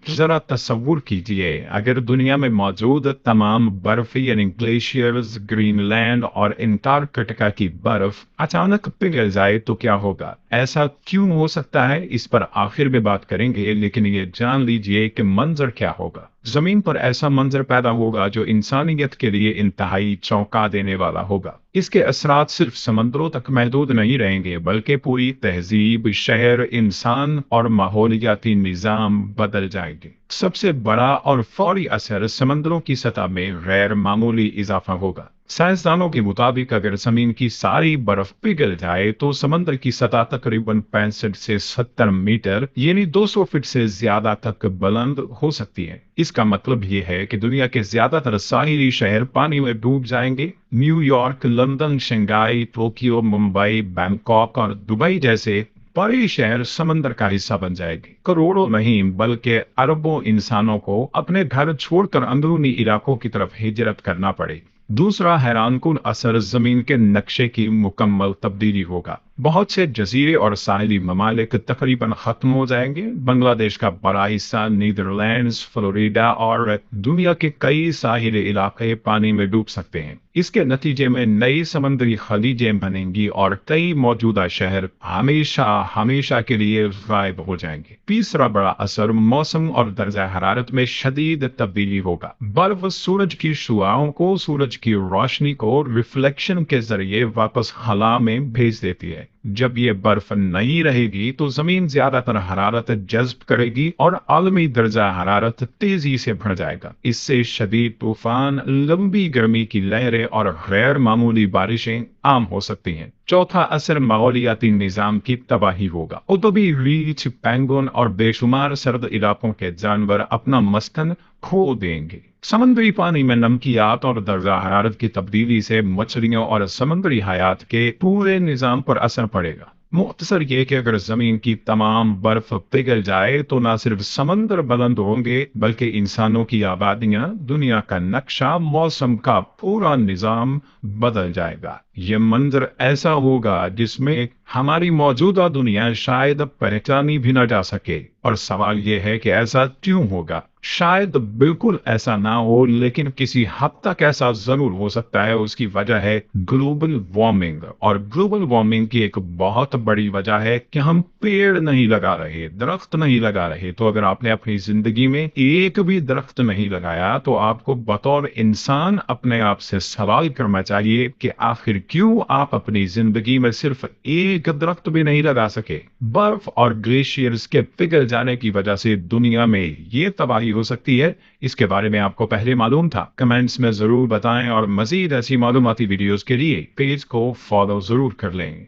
जरा तसव्वुर कीजिए, अगर दुनिया में मौजूद तमाम बर्फ यानी ग्लेशियर्स, ग्रीनलैंड और अंटार्कटिका की बर्फ अचानक पिघल जाए तो क्या होगा। ऐसा क्यों हो सकता है, इस पर आखिर में बात करेंगे, लेकिन ये जान लीजिए कि मंजर क्या होगा। जमीन पर ऐसा मंजर पैदा होगा जो इंसानियत के लिए इंतहाई चौंका देने वाला होगा। इसके असरात सिर्फ समंदरों तक महदूद नहीं रहेंगे, बल्कि पूरी तहजीब, शहर, इंसान और माहौलियाती निज़ाम बदल जाएंगे। सबसे बड़ा और फौरी असर समंदरों की सतह में गैर मामूली इजाफा होगा। साइंसदानों के मुताबिक अगर जमीन की सारी बर्फ पिघल जाए तो समंदर की सतह तकरीबन 65 से 70 मीटर यानी 200 फीट से ज्यादा तक बुलंद हो सकती है। इसका मतलब ये है कि दुनिया के ज्यादातर साहिली शहर पानी में डूब जाएंगे। New York, London, Shanghai, Tokyo, Mumbai, Bangkok और दुबई जैसे बड़े शहर समंदर का हिस्सा बन जाएंगे। करोड़ों नहीं बल्कि अरबों इंसानों को अपने घर छोड़कर अंदरूनी इलाकों की तरफ हिजरत करना पड़े। दूसरा हैरानकुन असर जमीन के नक्शे की मुकम्मल तब्दीली होगा। बहुत से जजीरे और साहिली ममालिक तकरीबन खत्म हो जाएंगे। बांग्लादेश का बड़ा हिस्सा, नीदरलैंड्स, फ्लोरिडा और दुनिया के कई साहिली इलाके पानी में डूब सकते हैं। इसके नतीजे में नई समुद्री खलीजें बनेंगी और कई मौजूदा शहर हमेशा हमेशा के लिए गायब हो जाएंगे। तीसरा बड़ा असर मौसम और दर्जा हरारत में शदीद तब्दीली होगा। बर्फ सूरज की शुआओं को, सूरज की रोशनी को रिफ्लेक्शन के जरिए वापस खला में भेज देती है। जब ये बर्फ नहीं रहेगी तो जमीन ज्यादातर हरारत जज्ब करेगी और आलमी दर्जा हरारत तेजी से बढ़ जाएगा। इससे शदीद तूफान, लंबी गर्मी की लहरें और गैर मामूली बारिशें आम हो सकती हैं। चौथा असर माहौलियाती निजाम की तबाही होगा। उतबी रीछ, पेंगुइन और बेशुमार सर्द इलाकों के जानवर अपना मस्कन खो देंगे। समुद्री पानी में नमकियात और दर्जा हरारत की तब्दीली से मछलियों और समुद्री हयात के पूरे निजाम पर असर पड़ेगा। मुख्तसर ये कि अगर जमीन की तमाम बर्फ पिघल जाए तो न सिर्फ समंदर बुलंद होंगे बल्कि इंसानों की आबादियां, दुनिया का नक्शा, मौसम का पूरा निजाम बदल जाएगा। ये मंजर ऐसा होगा जिसमें हमारी मौजूदा दुनिया शायद पहचानी भी न जा सके। और सवाल यह है कि ऐसा क्यों होगा। शायद बिल्कुल ऐसा ना हो, लेकिन किसी हद तक ऐसा जरूर हो सकता है। उसकी वजह है ग्लोबल वार्मिंग। और ग्लोबल वार्मिंग की एक बहुत बड़ी वजह है कि हम पेड़ नहीं लगा रहे, दरख्त नहीं लगा रहे। तो अगर आपने अपनी जिंदगी में एक भी दरख्त नहीं लगाया तो आपको बतौर इंसान अपने आप से सवाल करना चाहिए कि आखिर क्यों आप अपनी जिंदगी में सिर्फ एक दरख्त भी नहीं लगा सके। बर्फ और ग्लेशियर्स के पिघल जाने की वजह से दुनिया में ये तबाही हो सकती है। इसके बारे में आपको पहले मालूम था? कमेंट्स में जरूर बताएं और मजीद ऐसी मालूमाती वीडियोस के लिए पेज को फॉलो जरूर कर लें।